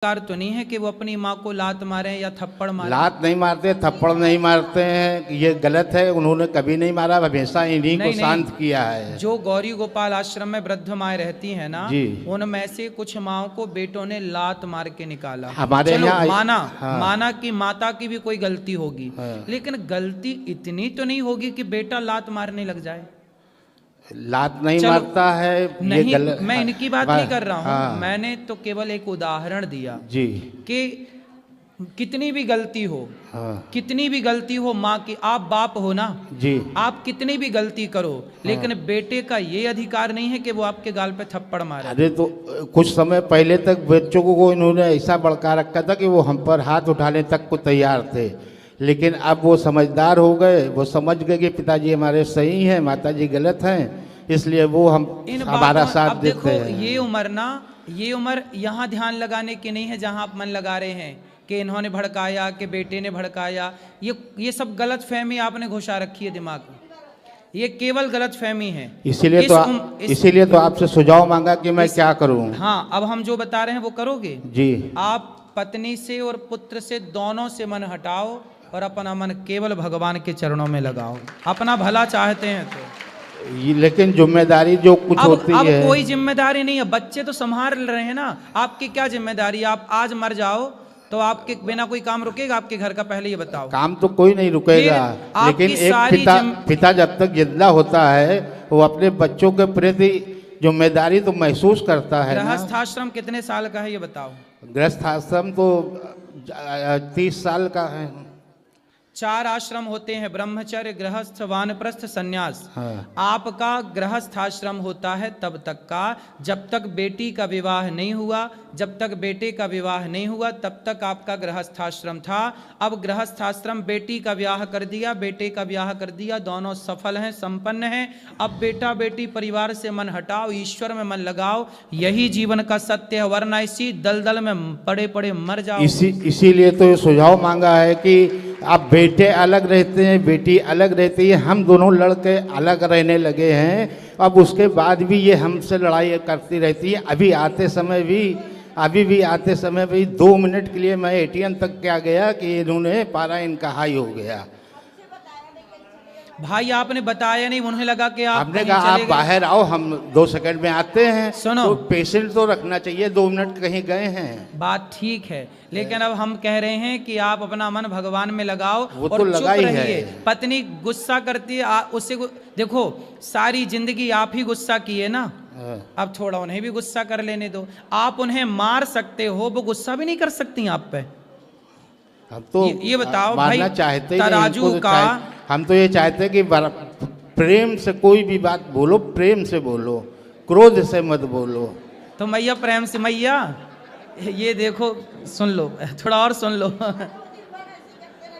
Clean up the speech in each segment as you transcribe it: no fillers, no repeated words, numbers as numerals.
Car तो नहीं है कि वो अपनी माँ को लात मारे या थप्पड़ मारे। लात नहीं मारते, थप्पड़ नहीं मारते हैं, ये गलत है। उन्होंने कभी नहीं मारा, हमेशा इन्हीं को शांत किया है। जो गौरी गोपाल आश्रम में वृद्ध माएँ रहती हैं ना जी, उनमें से कुछ माओ को बेटों ने लात मार के निकाला। हमारे यहाँ हाँ। माना कि माता की भी कोई गलती होगी, हाँ। लेकिन गलती इतनी तो नहीं होगी कि बेटा लात मारने लग जाए। लात नहीं मारता है नहीं, ये मैं इनकी बात नहीं कर रहा हूँ। हाँ। मैंने तो केवल एक उदाहरण दिया जी कि कितनी भी गलती हो, हाँ। कितनी भी गलती हो माँ की, आप बाप हो ना जी, आप कितनी भी गलती करो, लेकिन बेटे का ये अधिकार नहीं है कि वो आपके गाल पे थप्पड़ मारे। अरे तो कुछ समय पहले तक बच्चों को इन्होंने ऐसा भड़का रखा था कि वो हम पर हाथ उठाने तक को तैयार थे, लेकिन अब वो समझदार हो गए। वो समझ गए कि पिताजी हमारे सही हैं, माताजी गलत हैं, इसलिए वो हमारा साथ देते हैं। ये उम्र यहाँ ध्यान लगाने की नहीं है जहाँ आप मन लगा रहे हैं कि इन्होंने भड़काया, कि बेटे ने भड़काया। ये सब गलत फहमी आपने घुसा रखी है दिमाग में, ये केवल गलत फहमी है। इसीलिए तो आपसे सुझाव मांगा कि मैं क्या करूं। हाँ, अब हम जो बता रहे हैं वो करोगे जी। आप पत्नी से और पुत्र से दोनों से मन हटाओ और अपना मन केवल भगवान के चरणों में लगाओ। अपना भला चाहते हैं तो लेकिन जिम्मेदारी जो कुछ होती है, अब कोई जिम्मेदारी नहीं है। बच्चे तो संभाल रहे हैं ना, आपकी क्या जिम्मेदारी? आप आज मर जाओ तो आपके बिना कोई काम रुकेगा आपके घर का? पहले ये बताओ। काम तो कोई नहीं रुकेगा, लेकिन एक पिता जब तक जिंदा होता है वो अपने बच्चों के प्रति जिम्मेदारी तो महसूस करता है। गृहस्थाश्रम कितने साल का है ये बताओ? गृहस्थाश्रम तो 30 साल का है। 4 आश्रम होते हैं, ब्रह्मचर्य, गृहस्थ, वानप्रस्थ, संन्यास। हाँ। आपका गृहस्थाश्रम होता है तब तक का जब तक बेटी का विवाह नहीं हुआ। जब तक बेटे का विवाह नहीं हुआ तब तक आपका गृहस्थाश्रम था। अब गृहस्थाश्रम, बेटी का ब्याह कर दिया, बेटे का ब्याह कर दिया, दोनों सफल हैं, संपन्न हैं। अब बेटा बेटी परिवार से मन हटाओ, ईश्वर में मन लगाओ, यही जीवन का सत्य है, वरना इसी दलदल में पड़े पड़े मर जाओ। इसीलिए तो ये सुझाव मांगा है कि अब बेटे अलग रहते हैं, बेटी अलग रहती है, हम दोनों लड़के अलग रहने लगे हैं। अब उसके बाद भी ये हमसे लड़ाई करती रहती है। अभी आते समय भी 2 मिनट के लिए मैं एटीएम तक क्या गया कि इन्होंने पारा इनका हाई हो गया। भाई आपने बताया नहीं, उन्हें लगा कि आपने कहा आप बाहर आओ, हम 2 सेकंड में आते हैं। सुनो, तो पेशेंट तो रखना चाहिए, 2 मिनट कहीं गए हैं, बात ठीक है, लेकिन अब हम कह रहे हैं कि आप अपना मन भगवान में लगाओ और तो लगा ही है। पत्नी गुस्सा करती है उससे देखो, सारी जिंदगी आप ही गुस्सा किए ना, अब थोड़ा उन्हें भी गुस्सा कर लेने दो। आप उन्हें मार सकते हो, वो गुस्सा भी नहीं कर सकती आप पे। हम तो ये बताओ भाई, चाहते तराजू का हम तो ये चाहते हैं कि प्रेम से कोई भी बात बोलो, प्रेम से बोलो, क्रोध से मत बोलो। तो मैया प्रेम से, मैया ये देखो, सुन लो, थोड़ा और सुन लो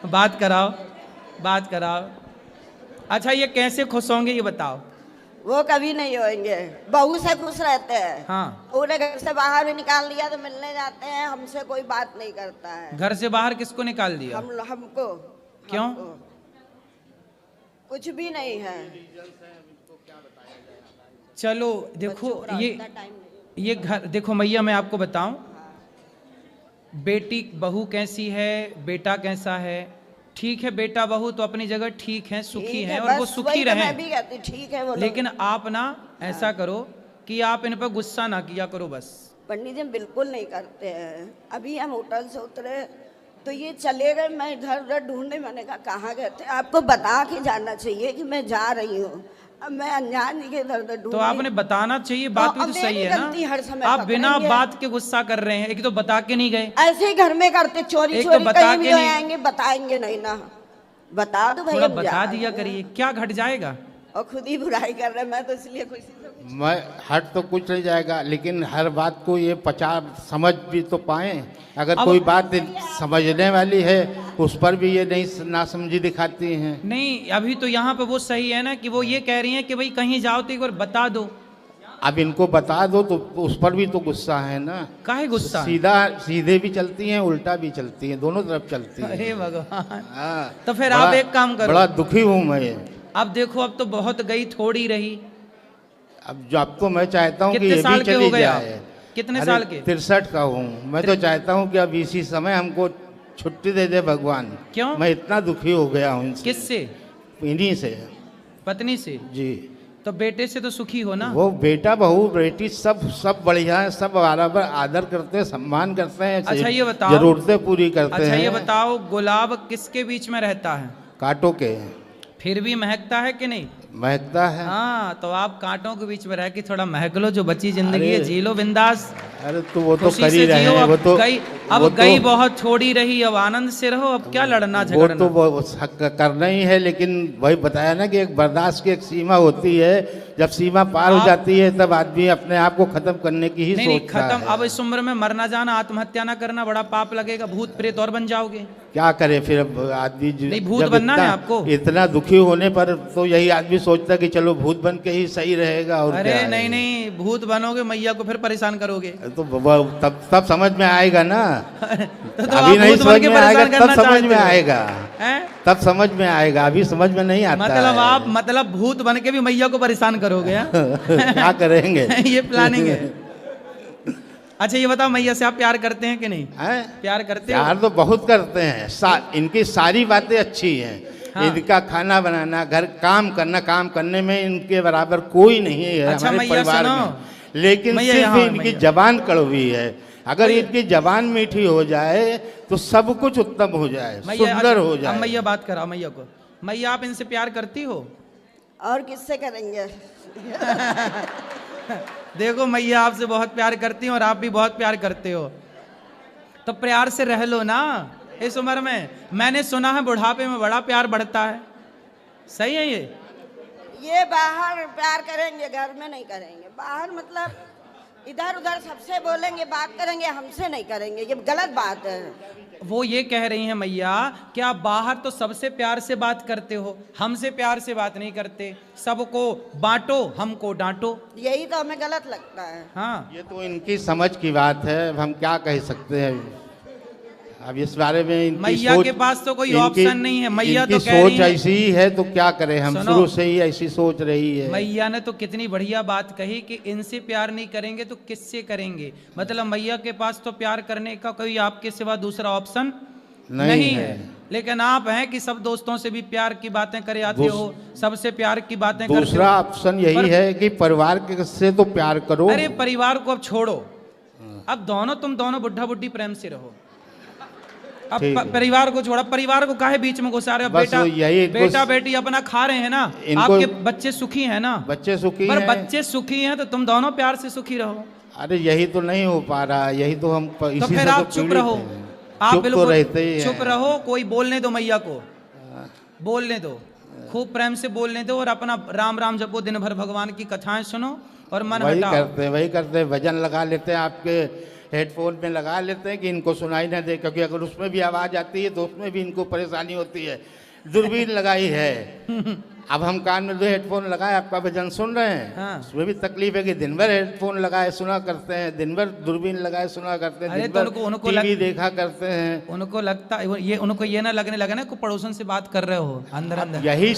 बात कराओ। अच्छा, ये कैसे खुश होंगे ये बताओ? वो कभी नहीं होंगे, बहू से खुश रहते हैं। हाँ। उन्हें घर से बाहर भी निकाल दिया तो मिलने जाते हैं, हमसे कोई बात नहीं करता है। घर से बाहर किसको निकाल दिया? हमको। क्यों? कुछ भी नहीं है। चलो देखो, ये घर देखो मैया, मैं आपको बताऊं, बेटी बहू कैसी है, बेटा कैसा है, ठीक है, बेटा बहू तो अपनी जगह ठीक है, सुखी हैं और वो सुखी रहें। ठीक है वो, लेकिन आप ना ऐसा करो कि आप इन पर गुस्सा ना किया करो बस। पंडित जी बिल्कुल नहीं करते हैं। अभी हम होटल से उतरे तो ये चले गए, मैं इधर उधर ढूंढने, मैंने कहा कहाँ गए थे? आपको बता के जाना चाहिए कि मैं जा रही हूँ। अब मैं अनजान के इधर उधर ढूंढ, तो आपने बताना चाहिए, बात भी तो सही है ना। हर समय आप बिना बात के गुस्सा कर रहे हैं। एक तो बता के नहीं गए, ऐसे ही घर में करते, चोरी तो कहीं भी आएंगे, बताएंगे नहीं ना। बता दो भैया, बता दिया करिए, क्या घट जाएगा? और खुद ही बुराई कर रहे हैं। मैं तो इसलिए खुशी से मैं हट तो कुछ नहीं जाएगा, लेकिन हर बात को ये समझ भी तो पाए। अगर कोई बात समझने वाली है उस पर भी ये नहीं नासमझी दिखाती हैं। नहीं, अभी तो यहाँ पे वो सही है ना कि वो ये कह रही हैं कि भाई कहीं जाओ तो एक बार बता दो। अब इनको बता दो तो उस पर भी तो गुस्सा है ना। काहे गुस्सा? सीधे भी चलती हैं, उल्टा भी चलती हैं, दोनों तरफ चलती हैं। अरे भगवान। हाँ, तो फिर आप एक काम करो। बड़ा दुखी हूँ मैं। अब देखो, अब तो बहुत गई, थोड़ी रही। अब तो मैं चाहता हूँ कि ये भी चली जाए। कितने साल के? 63 का हूँ। मैं तो चाहता हूँ कि अब इसी समय हमको छुट्टी दे दे भगवान। क्यों? मैं इतना दुखी हो गया हूँ इनसे। किससे? इन्हीं से। पत्नी से? जी। तो बेटे से तो सुखी हो ना? वो बेटा बहू बेटी सब बढ़िया है, सब बराबर आदर करते हैं, सम्मान करते हैं। अच्छा ये बताओ, जरूरतें पूरी करते हैं। अच्छा ये बताओ, गुलाब किसके बीच में रहता है? कांटों के। फिर भी महकता है कि नहीं? महकता है। हाँ, तो आप कांटों के बीच में रह के थोड़ा महक लो, जो बची जिंदगी है अरे, जी लो बिंदास। अरे तो वो तो खुशी कर ही से रहे जियो। हैं। अब वो तो गई, अब वो गई तो, बहुत छोड़ी रही, अब आनंद से रहो। अब क्या लड़ना वो झगड़ना? तो वो करना ही है, लेकिन वही बताया ना कि एक बर्दाश्त की एक सीमा होती है। जब सीमा पार हो जाती है तब आदमी अपने आप को खत्म करने की ही नहीं सोचता खत्म। है। अब इस उम्र में मरना जाना, आत्महत्या ना करना, बड़ा पाप लगेगा, भूत प्रेत और बन जाओगे। क्या करे फिर अब आदमी नहीं, भूत बनना है आपको। इतना दुखी होने पर तो यही आदमी सोचता है कि चलो भूत बन के ही सही रहेगा। और अरे क्या है? नहीं नहीं, भूत बनोगे मैया को फिर परेशान करोगे। तो तब समझ में आएगा ना। तो अभी आप नहीं भूत बन समझ के में आएगा, परेशान करना तब समझ चाहते में हो? आएगा। हैं? तब समझ में आएगा, अभी समझ में नहीं आता मतलब है। आप मतलब भूत बन के भी मैया को परेशान करोगे? हैं? क्या करेंगे? ये प्लानिंग है। अच्छा ये बताओ, मैया से आप प्यार करते हैं कि नहीं? हैं? प्यार करते हो? प्यार तो बहुत करते हैं। इनकी सारी बातें अच्छी हैं। हाँ। इनका खाना बनाना, घर काम करना, काम करने में इनके बराबर कोई नहीं है अच्छा, हमारे मैया परिवार सुनो। में। लेकिन मैया सिर्फ यहाँ है, इनकी मैया। जबान कड़वी है। अगर मैया। इनकी जबान मीठी हो जाए तो सब कुछ उत्तम हो जाए, मैया सुंदर हो अब जाए। मैया बात कराओ मैया को। मैया आप इनसे प्यार करती हो? और किससे करेंगे? देखो मैया आपसे बहुत प्यार करती हो और आप भी बहुत प्यार करते हो, तो प्यार से रह लो ना इस उम्र में। मैंने सुना है बुढ़ापे में बड़ा प्यार बढ़ता है, सही है ये? बाहर प्यार करेंगे, घर में नहीं करेंगे। बाहर मतलब इधर उधर सबसे बोलेंगे, बात करेंगे, हमसे नहीं करेंगे, ये गलत बात है। वो ये कह रही हैं मैया कि आप बाहर तो सबसे प्यार से बात करते हो, हमसे प्यार से बात नहीं करते। सबको बांटो, हमको डांटो। यही तो हमें गलत लगता है। हाँ, ये तो इनकी समझ की बात है, अब हम क्या कह सकते हैं। अब इस बारे में इनकी मैया सोच, के पास तो कोई इनकी- ऑप्शन नहीं है। मैया इनकी तो कह रही सोच हैं, ऐसी ही है तो क्या करें हम। सुनो। शुरू से ही ऐसी सोच रही है। मैया ने तो कितनी बढ़िया बात कही कि इनसे प्यार नहीं करेंगे तो किससे करेंगे। मतलब मैया के पास तो प्यार करने का कोई आपके सिवा दूसरा ऑप्शन नहीं है। लेकिन आप हैं कि सब दोस्तों से भी प्यार की बातें करे आते हो, सबसे प्यार की बातें करते हो। दूसरा ऑप्शन यही है कि परिवार के से तो प्यार करो। अरे परिवार को अब छोड़ो, अब तुम दोनों बुढ़ा बुढ़ी प्रेम से रहो। अब परिवार को छोड़ा, परिवार को काहे बीच में घुसा रहे हो? बेटा बेटी अपना खा रहे हैं ना, आपके बच्चे सुखी हैं ना? बच्चे सुखी पर हैं। बच्चे सुखी हैं तो तुम दोनों प्यार से सुखी रहो। अरे यही तो नहीं हो पा रहा, यही तो हम तो फिर आप चुप रहो, आप चुप तो बिल्कुल रहते ही चुप हैं। रहो। कोई बोलने दो मैया को, बोलने दो, खूब प्रेम से बोलने दो और अपना राम राम जपो, दिन भर भगवान की कथाएं सुनो और मन हटाओ। वही करते भजन लगा लेते हैं, आपके हेडफोन में लगा लेते हैं कि इनको सुनाई ना दे, क्योंकि अगर उसमें भी आवाज़ आती है तो उसमें भी इनको परेशानी होती है। दूरबीन लगाई है, अब हम कान में 2 हेडफोन लगाए, आपका भजन सुन रहे हैं। हाँ। उसमें भी तकलीफ है कि दिन भर हेडफोन लगाए सुना करते हैं, दिन भर दूरबीन लगाए सुना करते हैं, अरे दिन तो भर उनको टीवी देखा करते हैं। उनको लगता ये, उनको ये ना लगने लगा ना को पड़ोसन से बात कर रहे हो अंदर अंदर। यही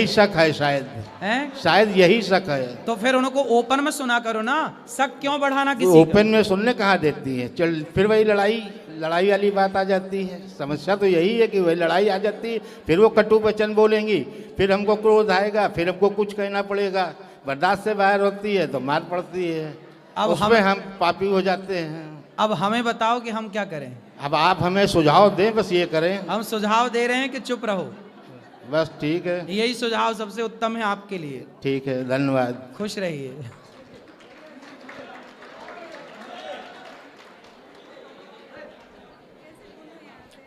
शक है शायद, हैं? शायद यही शक है। तो फिर उनको ओपन में सुना करो ना, शक क्यों बढ़ाना किसी का? ओपन में सुनने कहाँ देती है। चल फिर वही लड़ाई वाली बात आ जाती है। समस्या तो यही है कि वही लड़ाई आ जाती है, फिर वो कटु वचन बोलेंगी, फिर हमको क्रोध आएगा, फिर हमको कुछ कहना पड़ेगा, बर्दाश्त से बाहर होती है तो मार पड़ती है। अब उसमें हम पापी हो जाते हैं। अब हमें बताओ कि हम क्या करें? अब आप हमें सुझाव दें, बस ये करें। हम सुझाव दे रहे हैं कि चुप रहो, बस ठीक है। यही सुझाव सबसे उत्तम है आपके लिए। ठीक है, धन्यवाद। खुश रहिए।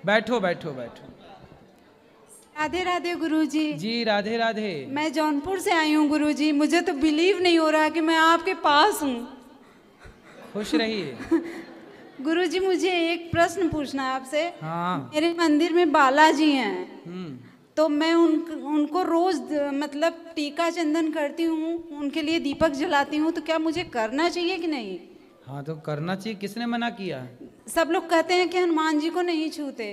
बैठो बैठो बैठो। राधे राधे गुरुजी। जी राधे राधे। मैं जौनपुर से आई हूँ गुरुजी, मुझे तो बिलीव नहीं हो रहा कि मैं आपके पास हूँ। खुश रहिए। गुरुजी मुझे एक प्रश्न पूछना है आपसे। हाँ। मेरे मंदिर में बालाजी हैं, तो मैं उनको रोज मतलब टीका चंदन करती हूँ, उनके लिए दीपक जलाती हूँ, तो क्या मुझे करना चाहिए कि नहीं? हाँ तो करना चाहिए, किसने मना किया? सब लोग कहते हैं कि हनुमान जी को नहीं छूते।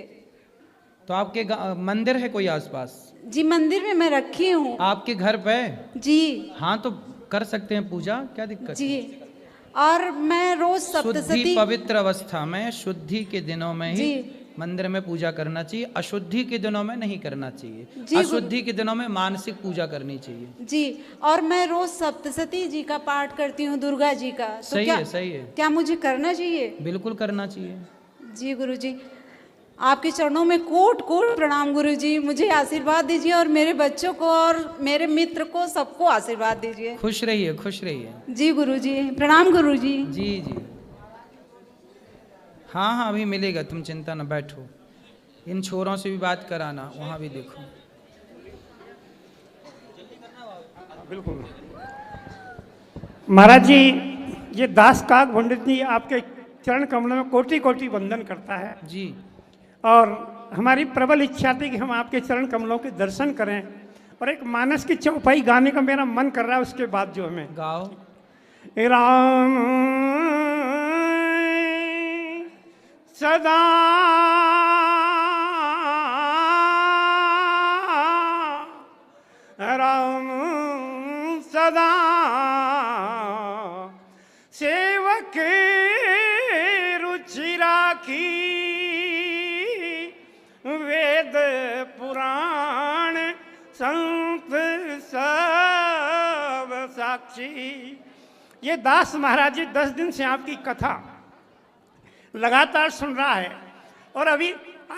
तो आपके मंदिर है कोई आसपास? जी मंदिर में मैं रखी हूँ। आपके घर पे? जी हाँ तो कर सकते हैं पूजा, क्या दिक्कत? जी। और मैं रोज शुद्धि सप्तशती पवित्र अवस्था में शुद्धि के दिनों में ही जी। मंदिर में पूजा करना चाहिए, अशुद्धि के दिनों में नहीं करना चाहिए। जी, अशुद्धि के दिनों में मानसिक पूजा करनी चाहिए। जी। और मैं रोज सप्तशती जी का पाठ करती हूँ, दुर्गा जी का। तो सही क्या है, सही है, क्या मुझे करना चाहिए? बिल्कुल करना चाहिए। जी गुरु जी, आपके चरणों में कोट कोट प्रणाम गुरु जी। मुझे आशीर्वाद दीजिए और मेरे बच्चों को और मेरे मित्र को सबको आशीर्वाद दीजिए। खुश रहिए, खुश रहिए। जी गुरु जी, प्रणाम गुरु जी। जी जी, हाँ हाँ अभी मिलेगा, तुम चिंता न बैठो। इन छोरों से भी बात कराना, वहाँ भी देखो। बिल्कुल महाराज जी, ये दास काक पंडित जी आपके चरण कमलों में कोटि कोटि वंदन करता है जी। और हमारी प्रबल इच्छा थी कि हम आपके चरण कमलों के दर्शन करें और एक मानस की चौपाई गाने का मेरा मन कर रहा है। उसके बाद जो हमें गाओ। राम सदा राम सदा सेवक रुचि राखी वेद पुराण संत सब साक्षी। ये दास महाराज जी 10 दिन से आपकी कथा लगातार सुन रहा है और अभी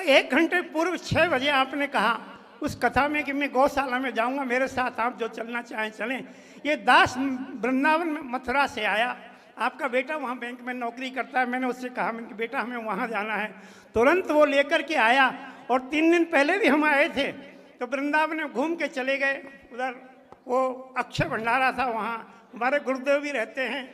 1 घंटे पूर्व 6 बजे आपने कहा उस कथा में कि मैं गौशाला में जाऊंगा, मेरे साथ आप जो चलना चाहें चलें। ये दास वृंदावन में मथुरा से आया, आपका बेटा वहाँ बैंक में नौकरी करता है। मैंने उससे कहा मैंने कि बेटा हमें वहाँ जाना है, तुरंत वो लेकर के आया। और 3 दिन पहले भी हम आए थे तो वृंदावन में घूम के चले गए। उधर वो अक्षय भंडारा था, वहाँ हमारे गुरुदेव भी रहते हैं।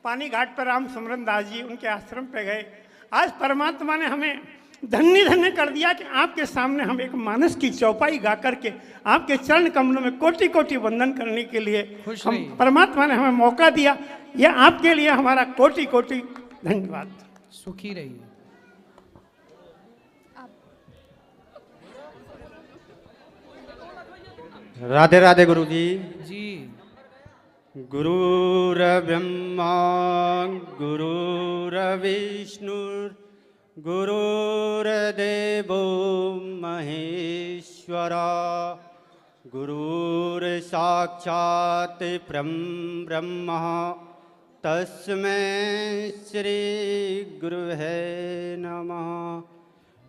पानी घाट पर राम सुमरन दास जी, उनके आश्रम पे गए। आज परमात्मा ने हमें धन्य धन्य कर दिया कि आपके सामने हम एक मानस की चौपाई गा करके आपके चरण कमलों में कोटि कोटि वंदन करने के लिए हम परमात्मा ने हमें मौका दिया। यह आपके लिए हमारा कोटि कोटि धन्यवाद। सुखी रहिए। राधे राधे गुरु जी। जी। गुरुर्ब्रह्मा गुरुर्विष्णु गुरुर्देवो महेश्वरा गुरुर्साक्षात् ब्रह्म तस्मै श्री गुरुवे नमः।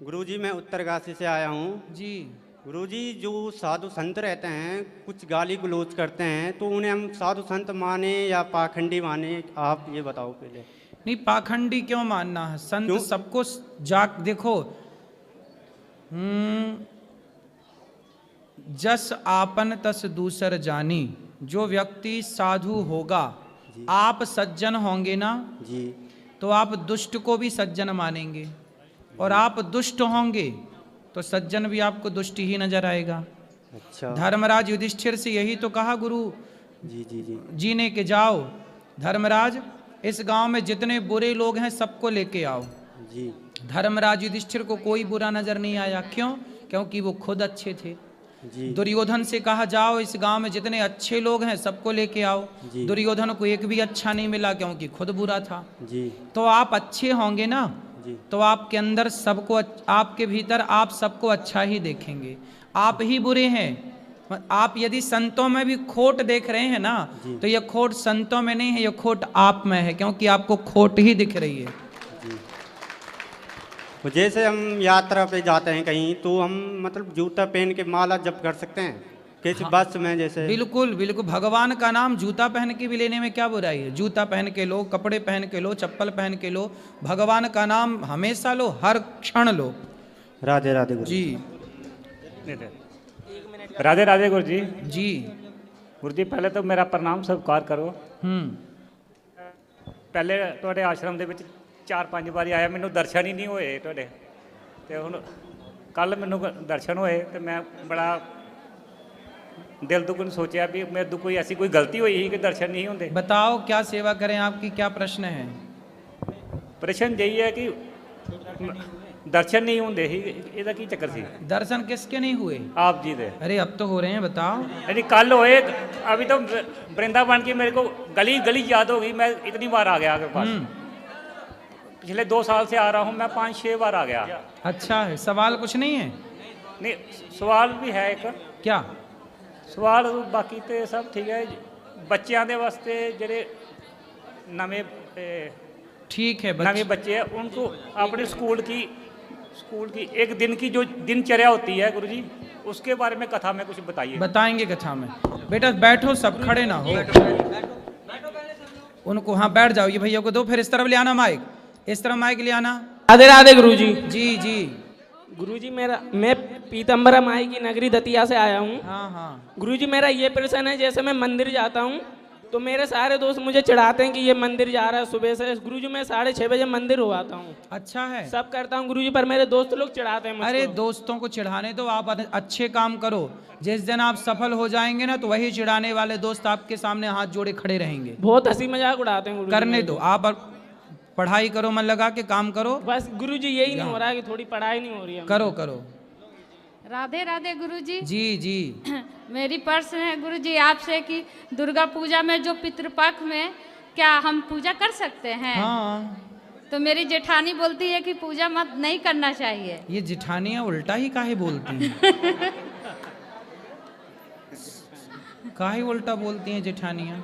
गुरुजी मैं उत्तरकाशी से आया हूँ। जी। गुरुजी जो साधु संत रहते हैं कुछ गाली गलौज करते हैं तो उन्हें हम साधु संत माने या पाखंडी माने, आप ये बताओ पहले। नहीं, पाखंडी क्यों मानना है? संत सबको जाक देखो। जस आपन तस दूसर जानी। जो व्यक्ति साधु होगा, आप सज्जन होंगे ना जी, तो आप दुष्ट को भी सज्जन मानेंगे, और आप दुष्ट होंगे तो सज्जन भी आपको दुष्ट ही नजर आएगा। अच्छा। धर्मराज युधिष्ठिर से यही तो कहा गुरु जी जी जी जी ने कि जाओ धर्मराज, इस गांव में जितने बुरे लोग हैं सबको लेके आओ। जी। धर्मराज युधिष्ठिर को कोई बुरा नजर नहीं आया। क्यों? क्योंकि वो खुद अच्छे थे। जी। दुर्योधन से कहा जाओ इस गांव में जितने अच्छे लोग हैं सबको लेके आओ। जी। दुर्योधन को एक भी अच्छा नहीं मिला क्योंकि खुद बुरा था। जी। तो आप अच्छे होंगे ना जी। तो आपके अंदर सबको, आपके भीतर आप सबको अच्छा ही देखेंगे। आप ही बुरे हैं। आप यदि संतों में भी खोट देख रहे हैं ना तो यह खोट संतों में नहीं है, यह खोट आप में है, क्योंकि आपको खोट ही दिख रही है। तो जैसे हम यात्रा पे जाते हैं कहीं तो हम मतलब जूता पहन के माला जप कर सकते हैं किसी बस में जैसे? बिल्कुल बिल्कुल। भगवान का नाम जूता पहन के भी लेने में क्या बुराई है? जूता पहन के लो, कपड़े पहन के लो, चप्पल पहन के लो, भगवान का नाम हमेशा लो, हर क्षण लो। राधे राधे गुरु जी। राधे राधे गुरु जी। जी। गुरु जी पहले तो मेरा प्रणाम स्वीकार करो। पहले ਤੁਹਾਡੇ ਆਸ਼ਰਮ ਦੇ ਵਿੱਚ 4-5 ਵਾਰੀ ਆਇਆ, ਮੈਨੂੰ ਦਰਸ਼ਨ ਹੀ ਨਹੀਂ ਹੋਏ ਤੁਹਾਡੇ, ਤੇ ਹੁਣ ਕੱਲ ਮੈਨੂੰ ਦਰਸ਼ਨ ਹੋਏ ਤੇ ਮੈਂ ਬੜਾ दिल दुखन सोचा भी मेरे तो कोई ऐसी कोई गलती हुई ही कि दर्शन नहीं होंगे। बताओ क्या सेवा करें, आपकी क्या प्रश्न है? प्रश्न यही है कि ਦਰਸ਼ਨ ਨਹੀਂ ਹੁੰਦੇ ਸੀ, ਇਹਦਾ ਕੀ ਚੱਕਰ ਸੀ? दर्शन किसके नहीं हुए? ਆਪ ਜੀ ਦੇ अरे अब तो हो रहे हैं, बताओ। यानी कल होए, अभी तो वृंदावन की मेरे को गली गली याद हो गई, मैं इतनी बार आ गया आपके पास। पिछले 2 साल से आ रहा हूँ मैं, 5-6 बार आ गया। अच्छा है, सवाल कुछ नहीं है? नहीं, सवाल भी है एक। क्या सवाल बाकी तो सब ठीक है। बच्चों के वास्ते ਜਿਹੜੇ नवे ठीक है नवे बच्चे हैं, उनको अपने स्कूल की एक दिन की जो दिनचर्या होती है गुरुजी, उसके बारे में कथा में कुछ बताइए। बताएंगे कथा में। बेटा बैठो, सब खड़े ना हो। उनको हाँ बैठ जाओ, ये भैया को दो, फिर इस तरफ ले आना माइक, इस तरफ माइक ले आना। राधे राधे गुरुजी। जी जी। गुरुजी मैं पीतम्बरा माई की नगरी दतिया से आया हूँ। हाँ हाँ। गुरुजी मेरा ये प्रश्न है, जैसे मैं मंदिर जाता हूँ तो मेरे सारे दोस्त मुझे चिढ़ाते हैं कि ये मंदिर जा रहा है सुबह से। गुरुजी मैं 6:30 बजे मंदिर हो आता हूँ, अच्छा है, सब करता हूँ गुरुजी, पर मेरे दोस्त लोग चिढ़ाते हैं मुझको। अरे दोस्तों को चिढ़ाने दो, आप अच्छे काम करो। जिस दिन आप सफल हो जाएंगे ना, तो वही चिढ़ाने वाले दोस्त आपके सामने हाथ जोड़े खड़े रहेंगे। बहुत हंसी मजाक उड़ाते हैं गुरुजी। करने दो, आप पढ़ाई करो, मन लगा के काम करो। बस गुरुजी यही नहीं हो रहा है कि थोड़ी पढ़ाई नहीं हो रही है। करो करो। राधे राधे गुरुजी। जी जी। मेरी प्रश्न है गुरुजी आपसे कि दुर्गा पूजा में जो पितृपक्ष में क्या हम पूजा कर सकते हैं? हाँ। तो मेरी जेठानी बोलती है कि पूजा मत नहीं करना चाहिए। ये जेठानियाँ उल्टा ही काहे बोलती हैं? काहे उल्टा बोलती हैं जेठानियाँ?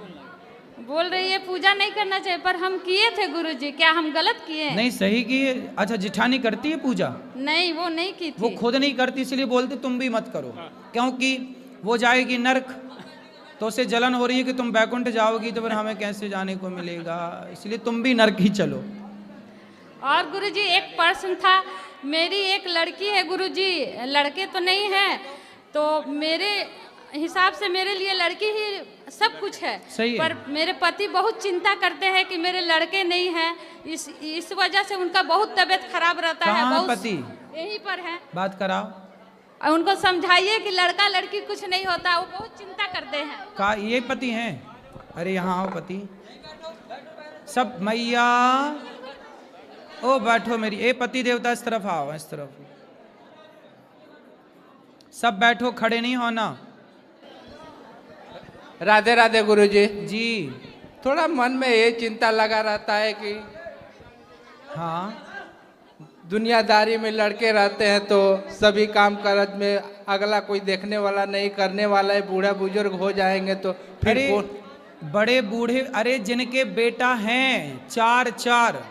बोल रही है पूजा नहीं करना चाहिए, पर हम किए थे गुरुजी, क्या हम गलत किए? नहीं, सही किए। अच्छा, जेठानी करती है पूजा? नहीं, वो नहीं की थी। वो खुद नहीं करती, इसलिए बोलती तुम भी मत करो, क्योंकि वो जाएगी नरक, तो उसे जलन हो रही है कि तुम बैकुंठ जाओगी, तो फिर हमें कैसे जाने को मिलेगा, इसलिए तुम भी नरक ही चलो। और गुरुजी एक प्रश्न था, मेरी एक लड़की है गुरुजी, लड़के तो नहीं है, तो मेरे हिसाब से मेरे लिए लड़की ही सब कुछ है। सही है। पर मेरे पति बहुत चिंता करते हैं कि मेरे लड़के नहीं हैं, इस वजह से उनका बहुत तबीयत खराब रहता है। कहाँ बहुत पति? यहीं पर है। बात कराओ। और उनको समझाइए कि लड़का लड़की कुछ नहीं होता, वो बहुत चिंता करते हैं। का ये पति हैं? अरे यहाँ आओ पति। सब मैया, ओ बैठो मेरी, ए पति देवता इस तरफ आओ, इस तरफ। सब बैठो, खड़े नहीं होना। राधे राधे गुरुजी। जी। थोड़ा मन में ये चिंता लगा रहता है कि हाँ, दुनियादारी में लड़के रहते हैं तो सभी काम काज में अगला कोई देखने वाला नहीं, करने वाला है, बूढ़ा बुजुर्ग हो जाएंगे तो फिर अरे बड़े बूढ़े, अरे जिनके बेटा हैं 4-4,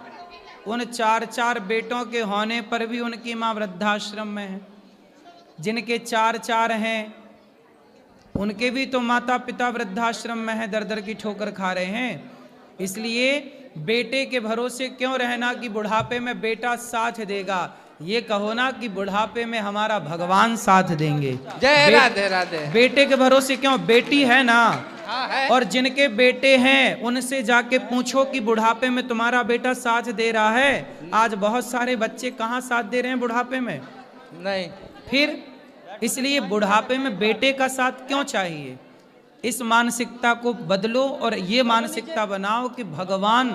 उन 4-4 बेटों के होने पर भी उनकी माँ वृद्धाश्रम में है। जिनके 4-4 हैं उनके भी तो माता पिता वृद्धाश्रम में है, दर दर की ठोकर खा रहे हैं। इसलिए बेटे के भरोसे क्यों रहना कि बुढ़ापे में बेटा साथ देगा, ये कहो ना कि बुढ़ापे में हमारा भगवान साथ देंगे। जय राधे राधे। बेटे के भरोसे क्यों, बेटी है ना। हाँ है। और जिनके बेटे हैं उनसे जाके पूछो कि बुढ़ापे में तुम्हारा बेटा साथ दे रहा है। आज बहुत सारे बच्चे कहाँ साथ दे रहे हैं बुढ़ापे में? नहीं। फिर इसलिए बुढ़ापे में बेटे का साथ क्यों चाहिए? इस मानसिकता को बदलो और ये मानसिकता बनाओ कि भगवान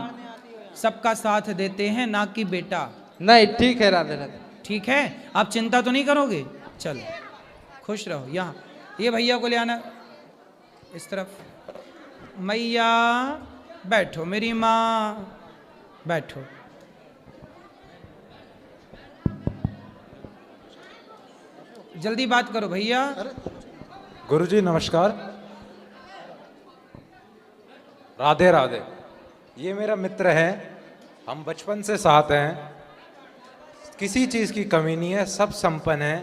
सबका साथ देते हैं, ना कि बेटा। नहीं, ठीक है राधे राधे। ठीक है, आप चिंता तो नहीं करोगे? चलो खुश रहो। यहाँ ये भैया को ले आना इस तरफ। मैया बैठो मेरी माँ, बैठो। जल्दी बात करो भैया। गुरुजी नमस्कार। राधे राधे। ये मेरा मित्र है, हम बचपन से साथ हैं, किसी चीज़ की कमी नहीं है, सब संपन्न है,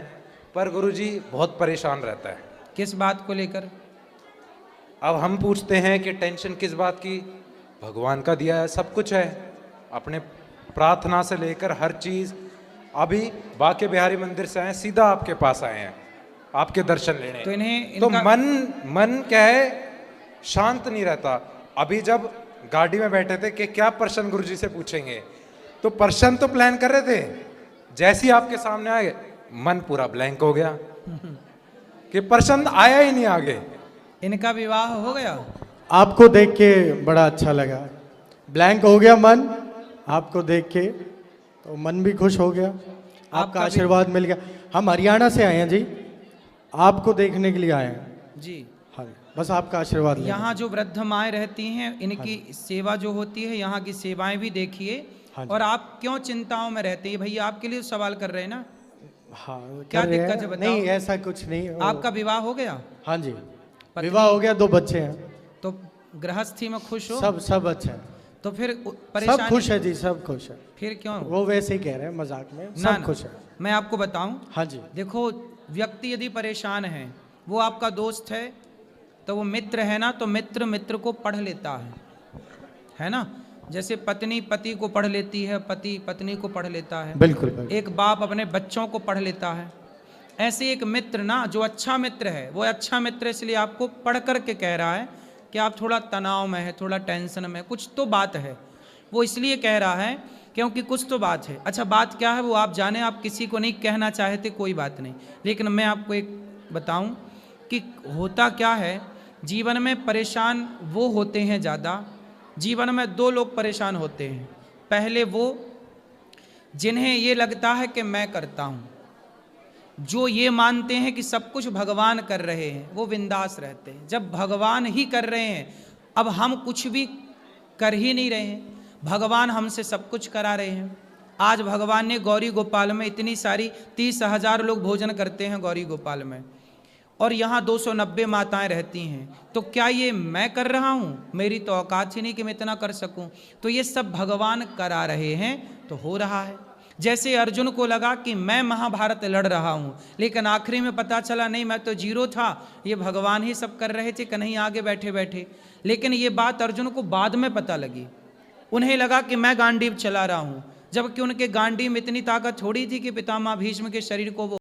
पर गुरुजी बहुत परेशान रहता है। किस बात को लेकर? अब हम पूछते हैं कि टेंशन किस बात की? भगवान का दिया है, सब कुछ है, अपने प्रार्थना से लेकर हर चीज़। अभी बाके बिहारी मंदिर से आए, सीधा आपके पास आए हैं आपके दर्शन लेने। तो इन्हें तो मन क्या है, शांत नहीं रहता। अभी जब गाड़ी में बैठे थे कि क्या प्रश्न गुरुजी से पूछेंगे, तो प्रश्न तो प्लान कर रहे थे, जैसे ही आपके सामने आए मन पूरा ब्लैंक हो गया कि प्रश्न आया ही नहीं आगे। इनका विवाह हो गया? आपको देख के बड़ा अच्छा लगा, ब्लैंक हो गया मन आपको देख के। तो मन भी खुश हो गया, आपका आपका भी- आशीर्वाद मिल गया। हम हरियाणा से आए हैं जी, आपको देखने के लिए आए हैं। जी। हाँ जी, बस आपका आशीर्वाद लेंगे। यहाँ जो वृद्ध माएँ रहती हैं, इनकी सेवा जो होती है, यहाँ की सेवाएं भी देखिए। हाँ जी। और आप क्यों चिंताओं में रहते हैं? भैया आपके लिए सवाल कर रहे हैं ना, हाँ, क्या कर रहे दिक्कत हैं। है बताओ? नहीं, ऐसा कुछ नहीं। आपका विवाह हो गया? हाँ जी, पत्नी- विवाह हो गया, 2 बच्चे हैं। तो गृहस्थी में खुश हो? सब अच्छा है। तो फिर सब परेशानी खुश है जी, सब खुश है। फिर क्यों? वो वैसे ही कह रहे हैं मजाक में, ना, सब ना। खुश है। मैं आपको बताऊं, हाँ जी, देखो, व्यक्ति यदि परेशान है, वो आपका दोस्त है, तो वो मित्र है ना, तो मित्र मित्र को पढ़ लेता है ना? जैसे पत्नी पति को पढ़ लेती है, पति पत्नी को पढ़ लेता है, बिल्कुल बिल्कुल। एक बाप अपने बच्चों को पढ़ लेता है। ऐसे एक मित्र ना, जो अच्छा मित्र है, वो अच्छा मित्र इसलिए आपको पढ़ करके कह रहा है कि आप थोड़ा तनाव में है, थोड़ा टेंशन में, कुछ तो बात है। वो इसलिए कह रहा है क्योंकि कुछ तो बात है। अच्छा, बात क्या है वो आप जाने, आप किसी को नहीं कहना चाहते, कोई बात नहीं, लेकिन मैं आपको एक बताऊं कि होता क्या है, जीवन में परेशान वो होते हैं ज़्यादा। जीवन में 2 लोग परेशान होते हैं। पहले वो जिन्हें ये लगता है कि मैं करता हूँ, जो ये मानते हैं कि सब कुछ भगवान कर रहे हैं, वो बिंदास रहते हैं। जब भगवान ही कर रहे हैं, अब हम कुछ भी कर ही नहीं रहे हैं, भगवान हमसे सब कुछ करा रहे हैं। आज भगवान ने गौरी गोपाल में इतनी सारी 30,000 लोग भोजन करते हैं गौरी गोपाल में, और यहाँ 290 माताएं रहती हैं। तो क्या ये मैं कर रहा हूँ? मेरी तो औकात ही नहीं कि मैं इतना कर सकूँ। तो ये सब भगवान करा रहे हैं, तो हो रहा है। जैसे अर्जुन को लगा कि मैं महाभारत लड़ रहा हूँ, लेकिन आखिरी में पता चला नहीं, मैं तो जीरो था, ये भगवान ही सब कर रहे थे कन्हैया आगे बैठे बैठे। लेकिन ये बात अर्जुन को बाद में पता लगी। उन्हें लगा कि मैं गांडीव चला रहा हूँ, जबकि उनके गांडीव में इतनी ताकत थोड़ी थी कि पितामह भीष्म के शरीर को वो